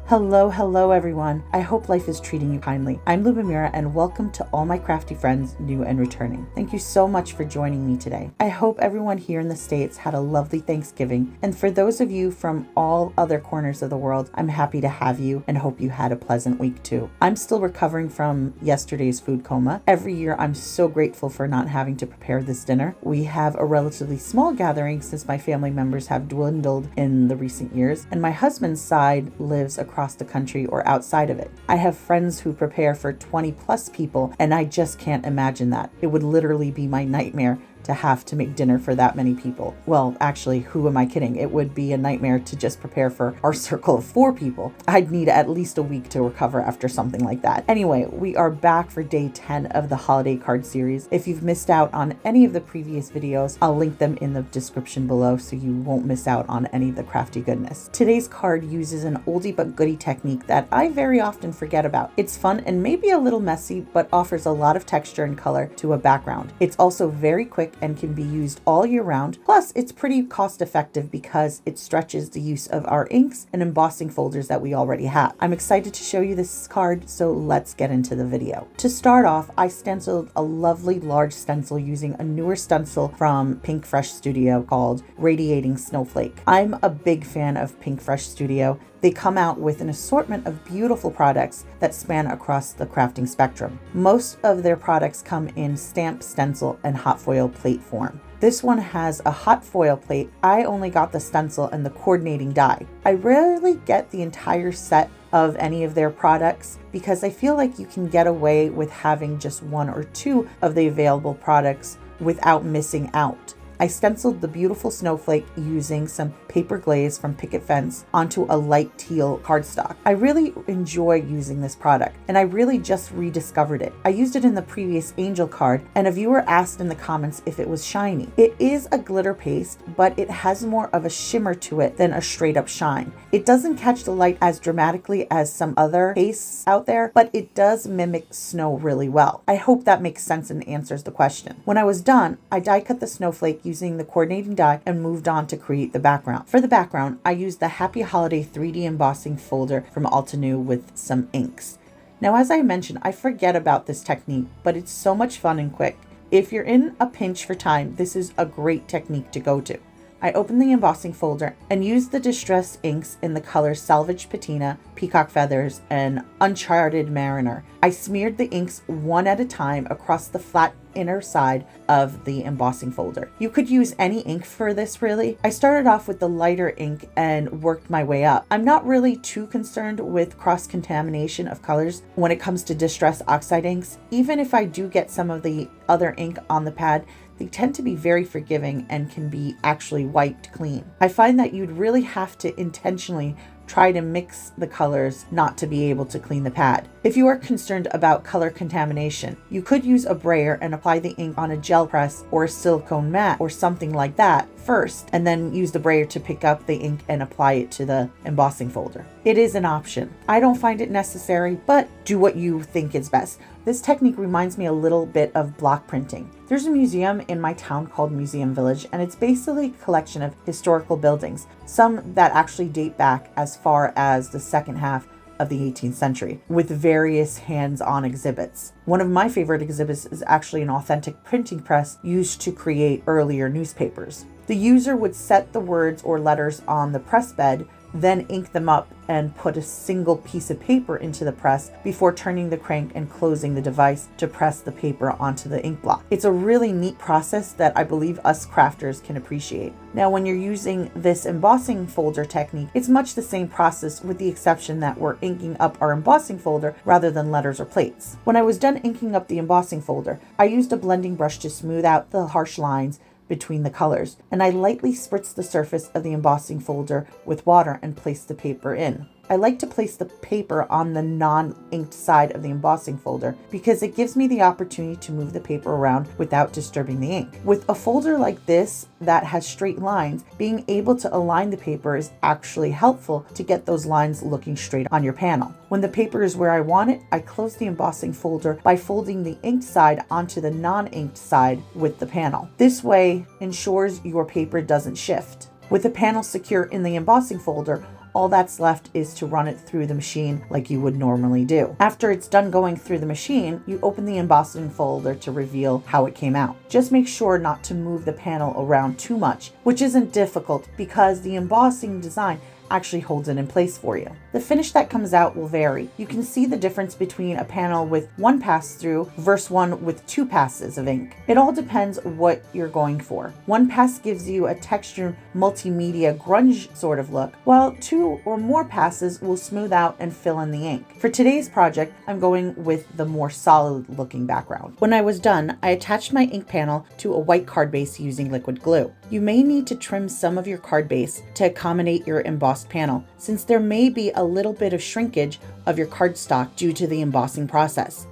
Hello everyone. I hope life is treating you kindly. I'm Lubomira and welcome to all my crafty friends, new and returning. Thank you so much for joining me today. I hope everyone here in the States had a lovely Thanksgiving, and for those of you from all other corners of the world, I'm happy to have you and hope you had a pleasant week too. I'm still recovering from yesterday's food coma. Every year I'm so grateful for not having to prepare this dinner. We have a relatively small gathering since my family members have dwindled in the recent years, and my husband's side lives across the country or outside of it. I have friends who prepare for 20 plus people, and I just can't imagine that. It would literally be my nightmare to have to make dinner for that many people. Well, actually, who am I kidding? It would be a nightmare to just prepare for our circle of 4 people. I'd need at least a week to recover after something like that. Anyway, we are back for day 10 of the holiday card series. If you've missed out on any of the previous videos, I'll link them in the description below so you won't miss out on any of the crafty goodness. Today's card uses an oldie but goodie technique that I very often forget about. It's fun and maybe a little messy, but offers a lot of texture and color to a background. It's also very quick and can be used all year round. Plus, it's pretty cost effective because it stretches the use of our inks and embossing folders that we already have. I'm excited to show you this card, so let's get into the video. To start off, I stenciled a lovely large stencil using a newer stencil from Pink Fresh Studio called Radiating Snowflake. I'm a big fan of Pink Fresh Studio. They come out with an assortment of beautiful products that span across the crafting spectrum. Most of their products come in stamp, stencil, and hot foil plate form. This one has a hot foil plate. I only got the stencil and the coordinating die. I rarely get the entire set of any of their products because I feel like you can get away with having just 1 or 2 of the available products without missing out. I stenciled the beautiful snowflake using some paper glaze from Picket Fence onto a light teal cardstock. I really enjoy using this product, and I really just rediscovered it. I used it in the previous angel card, and a viewer asked in the comments if it was shiny. It is a glitter paste, but it has more of a shimmer to it than a straight up shine. It doesn't catch the light as dramatically as some other pastes out there, but it does mimic snow really well. I hope that makes sense and answers the question. When I was done, I die cut the snowflake using the coordinating die and moved on to create the background. For the background, I used the Happy Holiday 3D embossing folder from Altenew with some inks. Now, as I mentioned, I forget about this technique, but it's so much fun and quick. If you're in a pinch for time, this is a great technique to go to. I opened the embossing folder and used the distressed inks in the colors Salvage Patina, Peacock Feathers, and Uncharted Mariner. I smeared the inks one at a time across the flat inner side of the embossing folder. You could use any ink for this really. I started off with the lighter ink and worked my way up. I'm not really too concerned with cross-contamination of colors when it comes to distress oxide inks. Even if I do get some of the other ink on the pad, they tend to be very forgiving and can be actually wiped clean. I find that you'd really have to intentionally try to mix the colors not to be able to clean the pad. If you are concerned about color contamination, you could use a brayer and apply the ink on a gel press or a silicone mat or something like that first, and then use the brayer to pick up the ink and apply it to the embossing folder. It is an option. I don't find it necessary, but do what you think is best. This technique reminds me a little bit of block printing. There's a museum in my town called Museum Village, and it's basically a collection of historical buildings, some that actually date back as far as the second half of the 18th century, with various hands-on exhibits. One of my favorite exhibits is actually an authentic printing press used to create earlier newspapers. The user would set the words or letters on the press bed, then ink them up and put a single piece of paper into the press before turning the crank and closing the device to press the paper onto the ink block. It's a really neat process that I believe us crafters can appreciate. Now, when you're using this embossing folder technique, it's much the same process with the exception that we're inking up our embossing folder rather than letters or plates. When I was done inking up the embossing folder, I used a blending brush to smooth out the harsh lines between the colors, and I lightly spritzed the surface of the embossing folder with water and placed the paper in. I like to place the paper on the non-inked side of the embossing folder because it gives me the opportunity to move the paper around without disturbing the ink. With a folder like this that has straight lines, being able to align the paper is actually helpful to get those lines looking straight on your panel. When the paper is where I want it, I close the embossing folder by folding the inked side onto the non-inked side with the panel. This way ensures your paper doesn't shift. With the panel secure in the embossing folder, all that's left is to run it through the machine like you would normally do. After it's done going through the machine, you open the embossing folder to reveal how it came out. Just make sure not to move the panel around too much, which isn't difficult because the embossing design actually holds it in place for you. The finish that comes out will vary. You can see the difference between a panel with one pass through versus one with two passes of ink. It all depends what you're going for. One pass gives you a textured multimedia grunge sort of look, while two or more passes will smooth out and fill in the ink. For today's project, I'm going with the more solid looking background. When I was done, I attached my ink panel to a white card base using liquid glue. You may need to trim some of your card base to accommodate your embossed panel, since there may be a little bit of shrinkage of your cardstock due to the embossing process.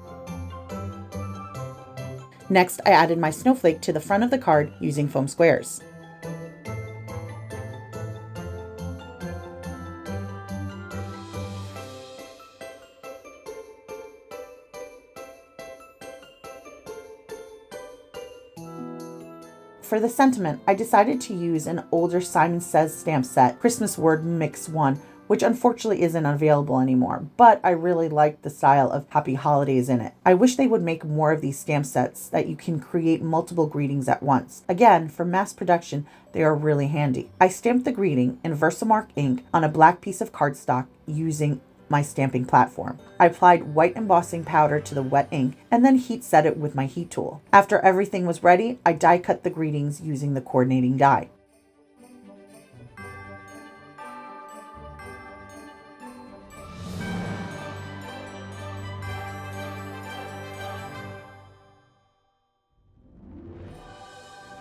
Next, I added my snowflake to the front of the card using foam squares. For the sentiment, I decided to use an older Simon Says stamp set, Christmas Word Mix 1, which unfortunately isn't available anymore, but I really like the style of Happy Holidays in it. I wish they would make more of these stamp sets that you can create multiple greetings at once. Again, for mass production, they are really handy. I stamped the greeting in Versamark ink on a black piece of cardstock using my stamping platform. I applied white embossing powder to the wet ink and then heat set it with my heat tool. After everything was ready, I die cut the greetings using the coordinating die.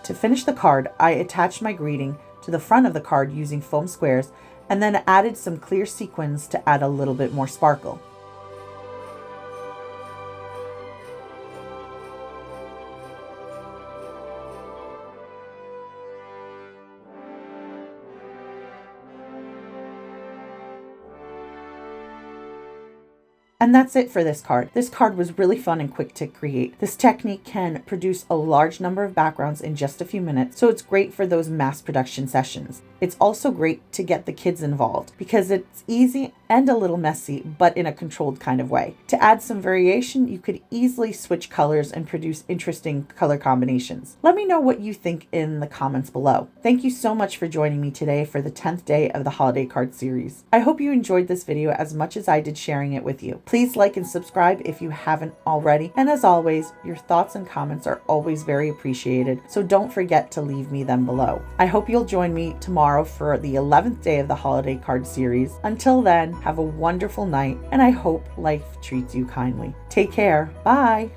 To finish the card, I attached my greeting to the front of the card using foam squares and then added some clear sequins to add a little bit more sparkle. And that's it for this card. This card was really fun and quick to create. This technique can produce a large number of backgrounds in just a few minutes, so it's great for those mass production sessions. It's also great to get the kids involved because it's easy and a little messy, but in a controlled kind of way. To add some variation, you could easily switch colors and produce interesting color combinations. Let me know what you think in the comments below. Thank you so much for joining me today for the 10th day of the holiday card series. I hope you enjoyed this video as much as I did sharing it with you. Please like and subscribe if you haven't already. And as always, your thoughts and comments are always very appreciated, so don't forget to leave me them below. I hope you'll join me tomorrow for the 11th day of the holiday card series. Until then, have a wonderful night, and I hope life treats you kindly. Take care. Bye.